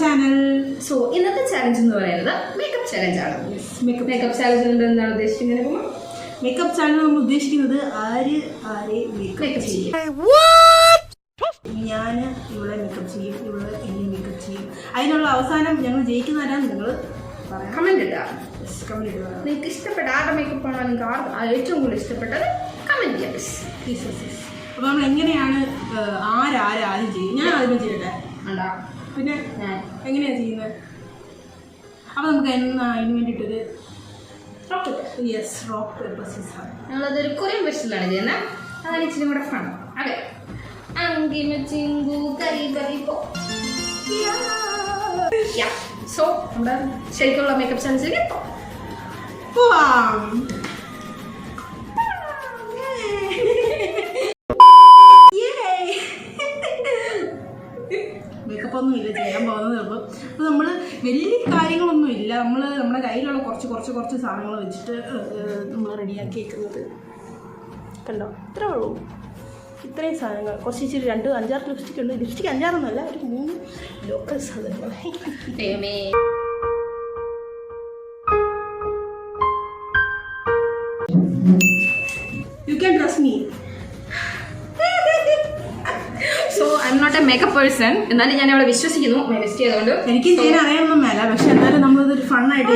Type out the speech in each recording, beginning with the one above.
Channel. So ഇന്നത്തെ challenge എന്ന് പറയുന്നത് മേക്കപ്പ് ചാലഞ്ച് ആണ്. മേക്കപ്പ് ചാലഞ്ച് കൊണ്ട് എന്താണ് ഉദ്ദേശിക്കുന്നത്? മേക്കപ്പ് ചാനൽ നമ്മൾ ഉദ്ദേശിക്കുന്നത് ആരെ മേക്കപ്പ് ചെയ്യും. ഞാൻ ഇവിടെ മേക്കപ്പ് ചെയ്യും, ഇവിടെ എന്നെ മേക്കപ്പ് ചെയ്യും. അതിനുള്ള അവസാനം ഞങ്ങൾ ജയിക്കുന്നവരാണ്. നിങ്ങൾ കമന്റ് ഇടുക. നിങ്ങൾക്ക് ഇഷ്ടപ്പെട്ട ആരുടെ മേക്കപ്പ് ആണോ നിങ്ങൾക്ക് ഏറ്റവും കൂടുതൽ ഇഷ്ടപ്പെട്ടത് കമന്റ് ചെയ്യാം. അപ്പോൾ നമ്മൾ എങ്ങനെയാണ് ആരും ചെയ്യും? ഞാൻ ആദ്യം ചെയ്യട്ടെ. പിന്നെ എങ്ങനെയാണ് ചെയ്യുന്നത്? അപ്പോൾ നമുക്ക് അതിന് വേണ്ടിയിട്ടൊരു റോക്ക് പേപ്പർ സീസർ. ഞങ്ങളതൊരു കൊറിയൻ വെർഷനിലാണ് ചെയ്യുന്നത്. അതാണ് ഇച്ചിരി കൂടെ ഫൺ. അതെ, അങ്കിമ ചിങ്കു കറി കറി പോ. സോ നമ്മുടെ ശരിക്കുള്ള മേക്കപ്പ് ചാലഞ്ചിലേക്ക് പോവാം. മേക്കപ്പ് ഒന്നും ഇല്ല ചെയ്യാൻ പോകുന്നത്. അപ്പോൾ നമ്മൾ വലിയ കാര്യങ്ങളൊന്നും ഇല്ല. നമ്മുടെ കയ്യിലുള്ള കുറച്ച് സാധനങ്ങൾ വെച്ചിട്ട് നമ്മൾ റെഡിയാക്കി വെക്കുന്നത്. കണ്ടോ, ഇത്രേ ഉള്ളൂ. ഇത്രയും സാധനങ്ങൾ ഇച്ചിരി 5-6 ലിപ്സ്റ്റിക് ഉണ്ട്. ലിപ്സ്റ്റിക് 5-6 ഒരു 3 ലോക്കൽ സാധനങ്ങൾ. You can trust me. So I am not a makeup person. എന്നാലും ഞാൻ അവിടെ വിശ്വസിക്കുന്നു വെസ്റ്റ് ചെയ്തുകൊണ്ട്. എനിക്ക് ചെയ്യാൻ അറിയാനൊന്നും മേല, പക്ഷെ എന്നാലും നമ്മളിതൊരു ഫണ്ണായിട്ട്.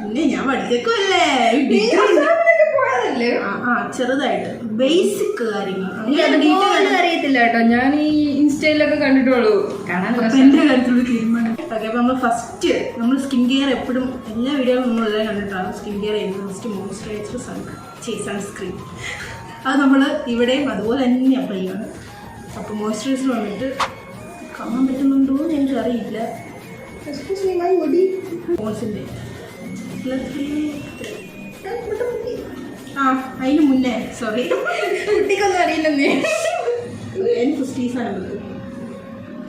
പിന്നെ ഞാൻ പഠിച്ചേക്കുമല്ലേ, ചെറുതായിട്ട് ബേസിക് കാര്യങ്ങൾ അറിയത്തില്ല കേട്ടോ. ഞാൻ ഈ ഇൻസ്റ്റയിലൊക്കെ കണ്ടിട്ടുള്ളൂ. എന്റെ കാര്യത്തിലുള്ള തീരുമാനം. ഓക്കെ, അപ്പോൾ നമ്മൾ സ്കിൻ കെയർ എപ്പോഴും എല്ലാ വീഡിയോയിലും നമ്മളെല്ലാം കണ്ടിട്ടാണ് സ്കിൻ കെയർ ചെയ്യുന്നത്. First moisturiser, sunscreen. അത് നമ്മൾ ഇവിടെയും അതുപോലെ തന്നെ അപ്ലൈ ചെയ്യണം. അപ്പോൾ മോയ്സ്ചറൈസർ വന്നിട്ട് കാണാൻ പറ്റുന്നുണ്ടോ എന്ന് എനിക്കറിയില്ല. മോൾസിൻ്റെ അതിന് മുന്നേ സോറി കുട്ടിക്കൊന്നും അറിയില്ലെന്നേ. എനിക്ക് സ്റ്റീസാണ്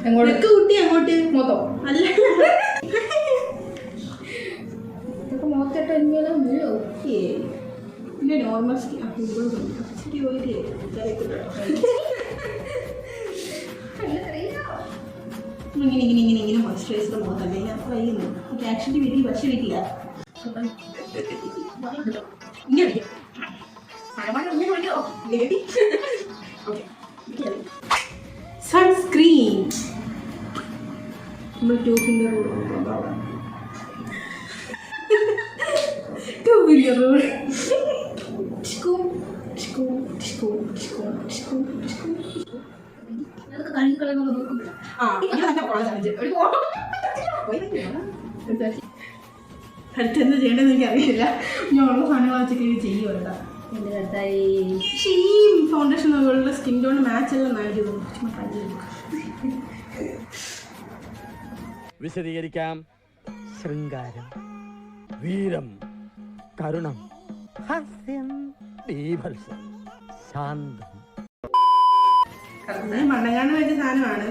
എങ്ങോട്ട് കുട്ടി അങ്ങോട്ട് മൊത്തം അല്ല മോത്തിട്ട് പിന്നെ നോർമൽ സ്കിൻ ഇച്ചിരി ഓയിലി ഇങ്ങനെ മോയ്സ്ചറൈസർ പോകുന്നല്ലേ ഞാൻ ട്രൈ ചെയ്യുന്നു. എനിക്ക് ആക്ച്വലി വീട്ടിൽ പക്ഷേ വീട്ടില്ല. സൺസ്ക്രീൻ നമ്മൾ 2 ഫിംഗർ റൂൾ. അടുത്തെന്ത് ചെയ്യേണ്ടതെന്ന് എനിക്ക് അറിയില്ല. ഞാൻ ഉള്ള സാധനങ്ങൾ വെച്ചൊക്കെ ചെയ്യുമല്ല. പക്ഷേ ഈ ഫൗണ്ടേഷൻ നമ്മളുടെ സ്കിൻ ടോൺ മാച്ച് എല്ലാം നന്നായിട്ട് ചുമ്മാ ട്രൈ ചെയ്തു. വിശദീകരിക്കാം. ശൃംഗാരം, വീരം, കരുണം, ഹാസ്യം, ബീഭത്സം, ശാന്തം. മണ്ണങ്ങാണ്ട് വെച്ച സാധനമാണ്.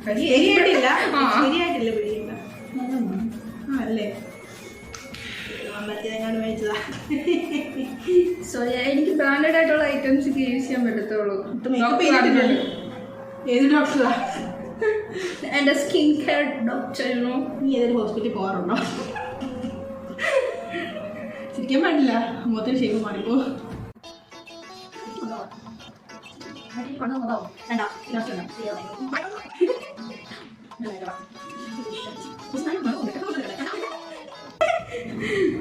ശരിയായിട്ടില്ല പിടിയില്ല. അല്ലേ എനിക്ക് ബ്രാൻഡഡ് ആയിട്ടുള്ള ഐറ്റംസ് ഒക്കെ യൂസ് ചെയ്യാൻ പറ്റത്തുള്ളൂ. ഏത് ഡോക്ടറാ? എൻ്റെ സ്കിൻ കെയർ ഡോക്ടർ. നീ ഏതൊരു ഹോസ്പിറ്റലിൽ പോകാറുണ്ടോ? ചിരിക്കാൻ പാടില്ല, മുഖത്തിന് ഷേപ്പ് മാറിപ്പോ.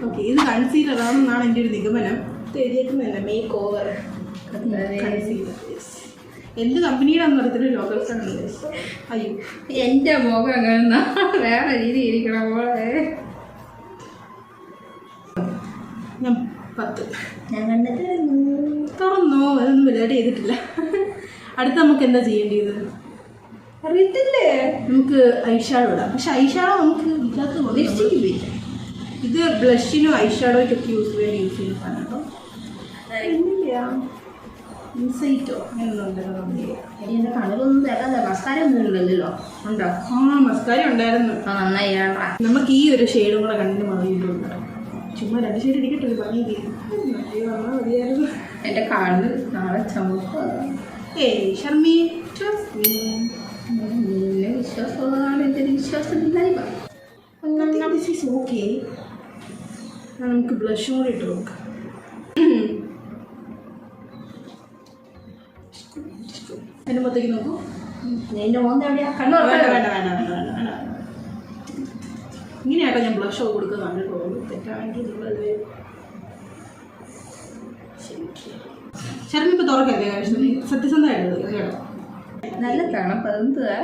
ഓക്കെ, ഇത് കൺസീലറാണെന്നാണ് എൻ്റെ ഒരു നിഗമനം. എഴുതിയേക്കുന്നതല്ല മേക്ക് ഓവർ കൺസീലർ. എന്ത് കമ്പനിയുടെ അറിയത്തില്ല, ലോക്കൽസാണ്. അയ്യോ, എൻ്റെ മുഖം അങ്ങനെ വേറെ രീതി ഇരിക്കണം പോലെ. ഞാൻ 10 ഞാൻ കണ്ടിട്ട് തുറന്നോ, അതൊന്നും വലുതായിട്ട് ചെയ്തിട്ടില്ല. അടുത്ത് നമുക്ക് എന്താ ചെയ്യേണ്ടത് അറിയത്തില്ലേ? നമുക്ക് ഐഷാഡോ ഇടാം. പക്ഷെ ഐഷാഡോ നമുക്ക് ഇല്ലാത്ത ഇത് ബ്ലഷിനും ഐഷാഡോയ്ക്കൊക്കെ യൂസ് ചെയ്യുന്ന സാധനം കേട്ടോ. ഇൻസൈറ്റോ അങ്ങനെയൊന്നും ഉണ്ടല്ലോ നമുക്ക്. എൻ്റെ കണ്ണിലൊന്നും തരാതെ മസ്കാര ഒന്നും ഇല്ലല്ലോ. ഉണ്ടോ? മസ്കാര ഉണ്ടായിരുന്നു. നന്നായി. നമുക്ക് ഈ ഒരു ഷെയ്ഡും കൂടെ കണ്ണിന് മറിയിട്ടുണ്ടോ? ചുമ്മാ 2 ഷെയ്ഡ് ഇടിക്കട്ടെ, പണി വന്നാൽ മതിയായിരുന്നു. എൻ്റെ കണ്ണ് നാളെ ചുമപ്പ്. ഷർമി വിശ്വാസമാണ്. വിശ്വാസമില്ലായി പറ. This is okay. നമുക്ക് ബ്ലഷും കൂടി ഇട്ട് നോക്കാം. എൻ്റെ മുഖത്തേക്ക് നോക്കൂ. എൻ്റെ മോന്ത എവിടെയാ? കണ്ണു വേണ്ട തുറക്കണ്ട. വേണ്ട വേണ്ട വേണ്ട വേണ്ട വേണ്ട. ഇങ്ങനെയാട്ടോ ഞാൻ ബ്ലഷ് ഒക്കെ കൊടുക്കുന്നത്. തെറ്റാണെങ്കിൽ നിങ്ങളത് ശരി ഇപ്പൊ തുറക്കല്ലേ കാര്യം സത്യസന്ധമായിട്ട് കേട്ടോ. നല്ല തണുപ്പ്. അതെന്തുവാ?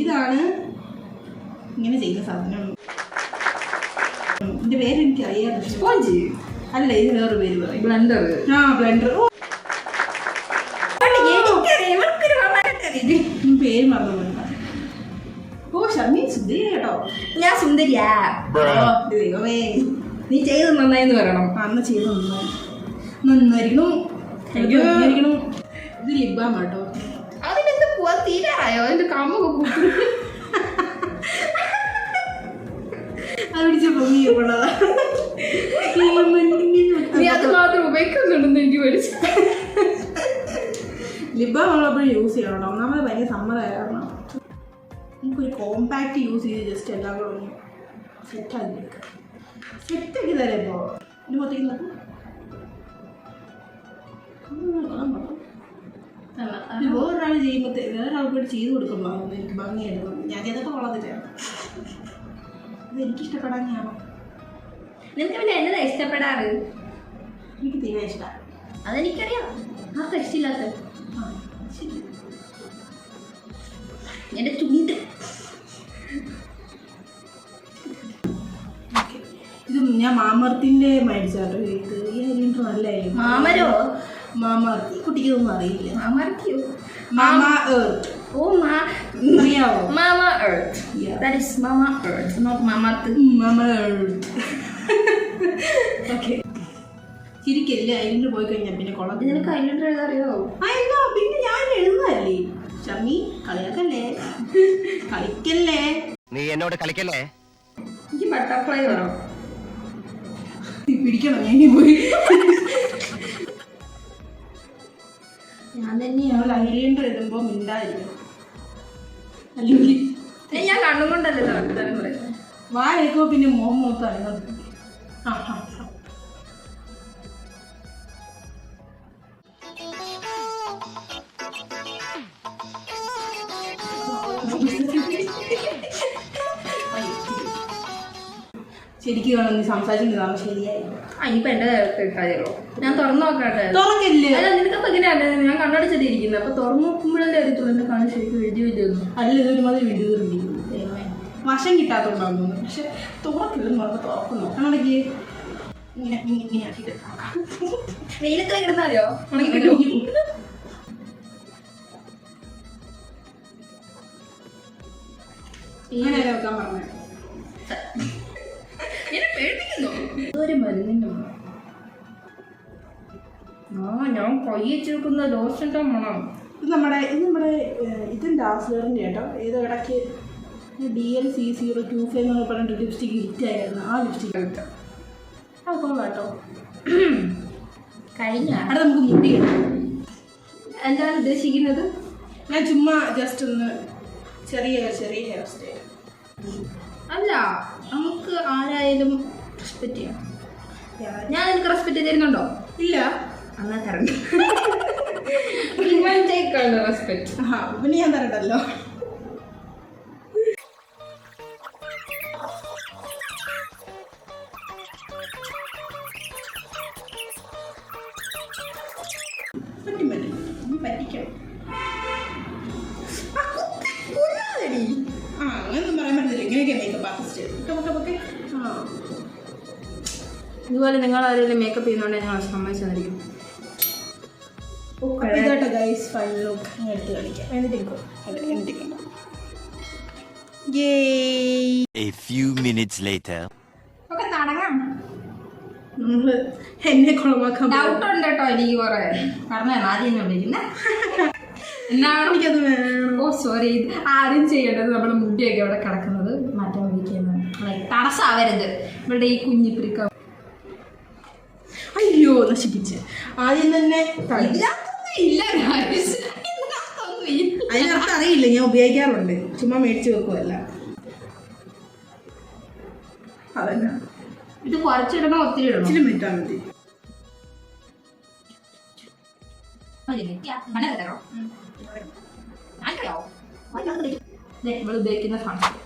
ഇതാണ് ഇങ്ങനെ ചെയ്യുന്ന സാധനം. ഇതിന്റെ പേര് എനിക്ക് അറിയാം. സ്പോഞ്ച് അല്ല, ഇത് വേറൊരു പേര് പറയും. ബ്ലെൻഡർ. ആ ബ്ലെൻഡർ. പേര് മറന്നു പോയി. ഓ ഷർമി സുന്ദരി കേട്ടോ. ഞാൻ സുന്ദരിയാ. ദൈവമേ, നീ ചെയ്ത് നന്നായിന്ന് പറയണം. അന്ന് ചെയ്ത് നന്നായിരിക്കണം. ഇത് ലിബാം കേട്ടോ. അതിനെന്ത് പോവാ? തീരാറായോ? അതിന്റെ കമ്മൊക്കെ കുത്തി. അത് പിടിച്ച പൊങ്ങി കൊള്ളതാ. നീ അത് മാത്രം ഉപയോഗിക്കുന്നുണ്ടെന്ന് എനിക്ക് പഠിച്ചു. ലിബാം നമ്മളെപ്പോഴും യൂസ് ചെയ്യണം കേട്ടോ. ഒന്നാമത് ഭയങ്കര സമ്മതമായ കാരണം നമുക്കൊരു കോമ്പാക്റ്റ് യൂസ് ചെയ്ത് ജസ്റ്റ് എല്ലാം കൂടെ ഒന്ന് സെറ്റാക്കി എടുക്കാം. സെറ്റാക്കി തരാം. ഇപ്പോൾ ഇതിന് മൊത്തം നോക്കും. വേറൊരാൾ ചെയ്യുമ്പോൾ വേറൊരാൾക്ക് വേണ്ടി ചെയ്ത് കൊടുക്കുമ്പോൾ എനിക്ക് ഭംഗിയായിട്ട് ഞാൻ ചെയ്തപ്പോൾ കൊള്ളത്തില്ല. അത് എനിക്കിഷ്ടപ്പെടാനാണോ? നിനക്ക് പിന്നെ എന്നതാ ഇഷ്ടപ്പെടാറ്? എനിക്ക് തീരെ ഇഷ്ടമാണ്. അതെനിക്കറിയാം. ആർക്കാ ഇഷ്ടമില്ലാത്ത? ആ ശരി. എൻ്റെ ചുണ്ട്. ഇത് ഞാൻ മാമർത്തിൻ്റെ മേടിച്ചാട്ടോ. ഇത് ഈ അരിണ്ട് നല്ലായിരുന്നു. മാമരോ? മാമർത്തി. കുട്ടിക്ക് ഇതൊന്നും അറിയില്ല. മാമർത്തിയോ? Mama Earth. ഓ അറിയാവോ? Mama Earth. Yeah. That is Mama Earth, not മാമർത്ത്. Mama Earth. ഓക്കെ. ചിരിക്കല്ല. അരിണ്ട് പോയി കഴിഞ്ഞാൽ പിന്നെ കൊള്ളാം. നിനക്ക് അതിൻ്റെ എഴുതാറിയോ? അല്ല, പിന്നെ ഞാൻ എഴുതല്ലേ. ഷമ്മി കളിയാക്കല്ലേ, കളിക്കല്ലേ. നീ എന്നോട് കളിക്കല്ലേ. എനിക്ക് ബട്ടർഫ്ലൈ വേണം. പിടിക്കണം. ഞാൻ പോയി ഞാൻ തന്നെയാണ്. ഐലൻഡർ എഴുതുമ്പോൾ മിണ്ടായിരിക്കും. അല്ലെങ്കിൽ ഞാൻ കണ്ണും കൊണ്ടല്ലേ വർത്താനം പറയുന്നത്. വാഴക്കുമ്പോൾ പിന്നെ മോഹം മൊത്തം അറിയുന്നത്. ആ ആ ശരിക്കും വേണം നീ സംസാരിക്കുന്നതാണ് ശരിയായി. ഇനിയിപ്പോൾ എൻ്റെ കാര്യമല്ലോ. ഞാൻ തുറന്നു നോക്കട്ടെ. തുറക്കല്ലേ. അല്ല, നിനക്കപ്പോൾ എങ്ങനെയാണ്? ഞാൻ കണ്ണടച്ചല്ലേ ഇരിക്കുന്നത്. അപ്പോൾ തുറന്നു നോക്കുമ്പോഴല്ലേ അറിയത്തുള്ളൂ എൻ്റെ കണ്ണ് ശരിക്കും എഴുതി വെച്ചൊന്നും. അല്ല, ഇതൊരുമാതിരി വീഡിയോ വശം കിട്ടാത്തതുകൊണ്ടാകുന്നു. പക്ഷെ തുറക്കില്ലെന്ന് പറഞ്ഞാൽ തുറക്കുന്നു. കണ്ണടക്കി ഇങ്ങനെ ഇങ്ങനെ ആക്കിയിട്ട് വെയിലത്ത് കിടന്നാലോ? ഇങ്ങനെ വെക്കാൻ പറഞ്ഞത് എന്നെ പേടിപ്പിക്കുന്നു. ഇതൊരു മരുന്നിൻ്റെ മണം. ഞാൻ കൈ വെച്ചെടുക്കുന്ന ലോഷൻ്റെ മണം. ഇത് നമ്മുടെ ഇതിൻ്റെ ആസ്ലറിൻ്റെ കേട്ടോ. ഏതോ ഇടയ്ക്ക് DL-C025 എന്ന് പറഞ്ഞിട്ട് ലിപ്സ്റ്റിക്ക് ഹിറ്റായിരുന്നു. ആ ലിപ്സ്റ്റിക്ക് കിട്ടാം. അത് കൊള്ളാം കേട്ടോ. കഴിഞ്ഞ അവിടെ നമുക്ക് മുടി കിട്ടും. എന്താണ് ഉദ്ദേശിക്കുന്നത്? ഞാൻ ചുമ്മാ ജസ്റ്റ് ഒന്ന് ചെറിയ ഹെയർ സ്റ്റൈൽ. അല്ല, നമുക്ക് ആരായാലും റെസ്പെക്റ്റ് ചെയ്യാം. ഞാൻ നിനക്ക് റെസ്പെക്റ്റ് തരുന്നുണ്ടോ? ഇല്ല. എന്നാ തരണ്ട. റെസ്പെക്ട്. ആ പിന്നെ ഞാൻ തരണ്ടല്ലോ. പറ്റിക്കണം. ആ അങ്ങനൊന്നും പറയാൻ പറ്റത്തില്ല. ഇങ്ങനെയൊക്കെ മേക്കപ്പ് ആർട്ടിസ്റ്റ്. ആ ഇതുപോലെ നിങ്ങൾ ആരെങ്കിലും മേക്കപ്പ് ചെയ്യുന്നതുകൊണ്ട് ഞങ്ങൾ സമ്മതിച്ചു തന്നിരിക്കും. ഇതാട്ടോ ഗൈസ് ഫൈനൽ ലുക്ക്. എടുത്ത് കളിക്കാം. എന്നിട്ടിരിക്കും. A few minutes later. ഒക്കെ തുടങ്ങാം. നമ്മൾ എന്നെ കുളമാക്കാൻ ഡൗട്ട് ഉണ്ട് കേട്ടോ എനിക്ക് കുറേ. പറഞ്ഞാൽ ആദ്യം വിളിക്കുന്നത് എന്നാണ്. എനിക്കത് വേണം. ഓ സോറി. ആദ്യം ചെയ്യേണ്ടത് നമ്മുടെ മുടിയൊക്കെ ഇവിടെ കിടക്കുന്നത് മാറ്റാൻ വിളിക്കുന്നത്. ലൈക്ക് തടസ്സമാവരുത് ഇവിടെ ഈ കുഞ്ഞിപ്പിരിക്ക. അയ്യോ നശിപ്പിച്ച്. ആദ്യം തന്നെ ഇല്ല, അതിനർത്ഥം അറിയില്ല. ഞാൻ ഉപയോഗിക്കാറുണ്ട്. ചുമ്മാ മേടിച്ച് വെക്കുമല്ല. അതന്നെ. ഇത് കുറച്ചിടണോ ഒത്തിരി ഇടണോ? ഇച്ചിരി മിനിറ്റാ മതി. ഇവിടെ ഉപയോഗിക്കുന്ന സാധനം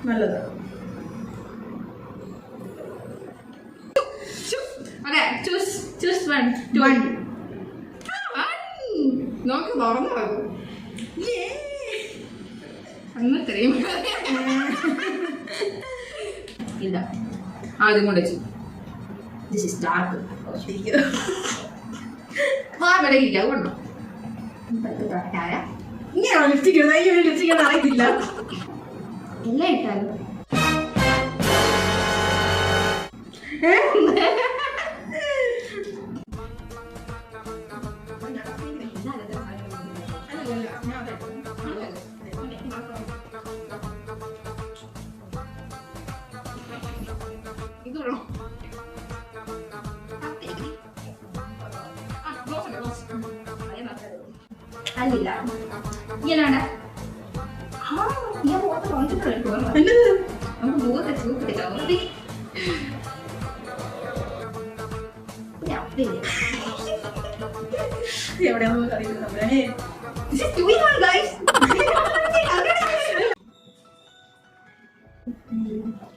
നല്ലത്. നമുക്ക് തുറന്നു അങ്ങനത്തെയും ഇല്ല ആദ്യം കൊണ്ട് വെച്ചു. ദിസ് ഇസ് ഡാർക്ക് വരയില്ല കൊണ്ടോ ഇങ്ങനെയാണോ ലിപ്സ്റ്റിക് ഇടുന്നത്? ഈ ലിപ്സ്റ്റിക് ഒന്നും അറിയത്തില്ല. എല്ലാം ഇട്ടാലും അല്ലില്ല ഇങ്ങനെയാണ്. ഞാൻ മുഖത്ത് കൊണ്ടിട്ട് നമുക്ക് മുഖത്തെ ചൂപ്പിടിച്ചോ എവിടെയാണെന്ന് അറിയില്ല.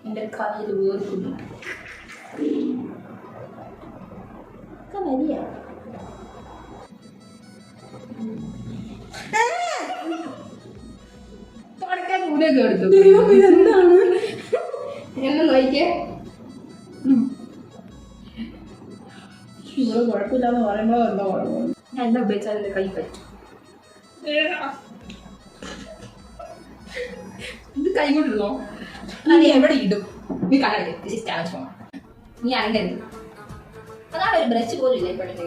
എന്റെ കയ്യിൽ വേർക്കുന്നു വലിയ തുടക്കാൻ കൂടെയൊക്കെ എടുത്തു. ഇതെന്താണ്? എന്നെ നോക്കിയേ ഇവിടെ കുഴപ്പമില്ലാന്ന് പറയുമ്പോൾ എന്താ കുഴപ്പം? ഞാൻ എന്താ ഉപയോഗിച്ചാൽ എൻ്റെ കൈ പറ്റും. ഇത് കൈ കൊണ്ടിരുന്നോ? അത് എവിടെ ഇടും? നീ കണ്ടേ നീ അനങ്ങരുത്. അതാണ് ഒരു ബ്രഷ് പോലും ഇല്ല ഇപ്പോഴത്തെ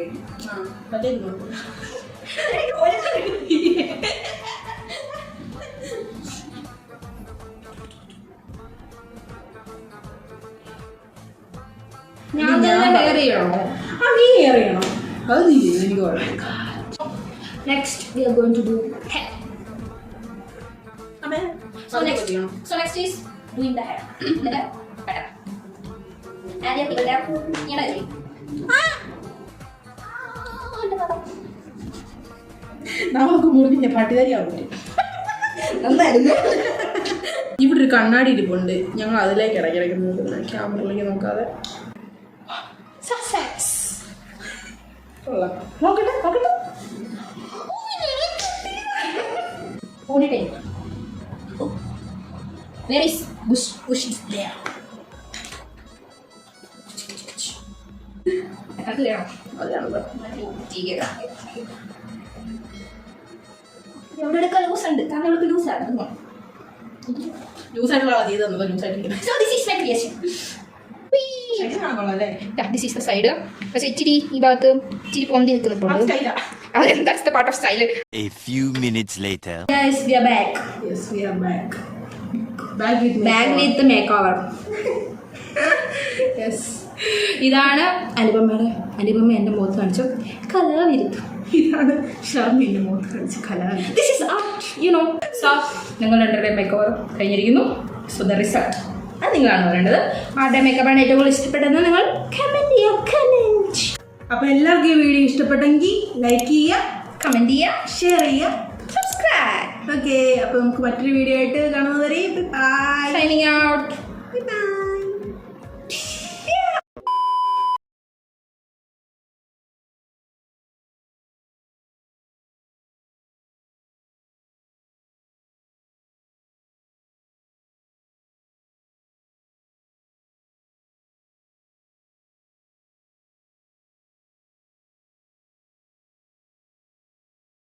ഞാൻ തന്നെ ഹെയർ ചെയ്യണോ? നീ ഹെയർ ചെയ്യണം. അത് നീ ചെയ്യും. എനിക്ക് കുഴപ്പമില്ല. Next we are going to do hair. So next is doing the hair. The hair better. And you put that ഇങ്ങനെ ചെയ്യും. നമുക്ക് മുറിഞ്ഞ പട്ടിതരിയാവും. നന്നായിരുന്നു. ഇവിടെ ഒരു കണ്ണാടി ഇരിപ്പുണ്ട്. ഞങ്ങൾ അതിലേക്ക് ഇടയ്ക്കിടയ്ക്ക് നോക്കുന്നത്, ക്യാമറയിലേക്ക് നോക്കാതെ. നോക്കട്ടെ നോക്കട്ടെ. Ponytail. Where is bush? Bush is there. അത് വേണം. അതാണല്ലോ. എവിടെ എടുക്കാൻ ലൂസ് ഉണ്ട്. കാരണം ഇവിടെ ലൂസാണ്. ജ്യൂസായിട്ടുള്ള ചെയ്ത് തന്നത് ജ്യൂസായിട്ട്. So this is my creation. This is the side. പക്ഷേ ഇച്ചിരി ഈ ഭാഗത്ത് ഇച്ചിരി പൊന്തി നിൽക്കുന്നുണ്ട്. That's the part of style. A few minutes later. Guys, we are back. Yes, we are back. Back with the makeover. Yes. ഇതാണ് അനുപമ എൻ്റെ മുഖത്ത് കാണിച്ചു കലാവിരുദ്ധം. ഇതാണ് ഷർമിൻ്റെ മുഖത്ത് കാണിച്ച കലാവിരുദ്ധം. This is art, you know. So നിങ്ങൾ രണ്ടുപേരുടെ മേക്കോവർ കഴിഞ്ഞിരിക്കുന്നു. So the result അത് നിങ്ങളാണ് പറയേണ്ടത്. ആരുടെ മേക്കപ്പാണ് ഏറ്റവും കൂടുതൽ ഇഷ്ടപ്പെട്ടതെന്ന് നിങ്ങൾ കമൻറ്റ് ചെയ്യുക. അപ്പോൾ എല്ലാവർക്കും ഈ വീഡിയോ ഇഷ്ടപ്പെട്ടെങ്കിൽ ലൈക്ക് ചെയ്യുക, കമൻറ്റ് ചെയ്യുക, ഷെയർ ചെയ്യുക, സബ്സ്ക്രൈബ്. ഓക്കെ. അപ്പോൾ നമുക്ക് മറ്റൊരു വീഡിയോ ആയിട്ട് കാണുന്നവരെ ബൈ. Signing out. ബൈ.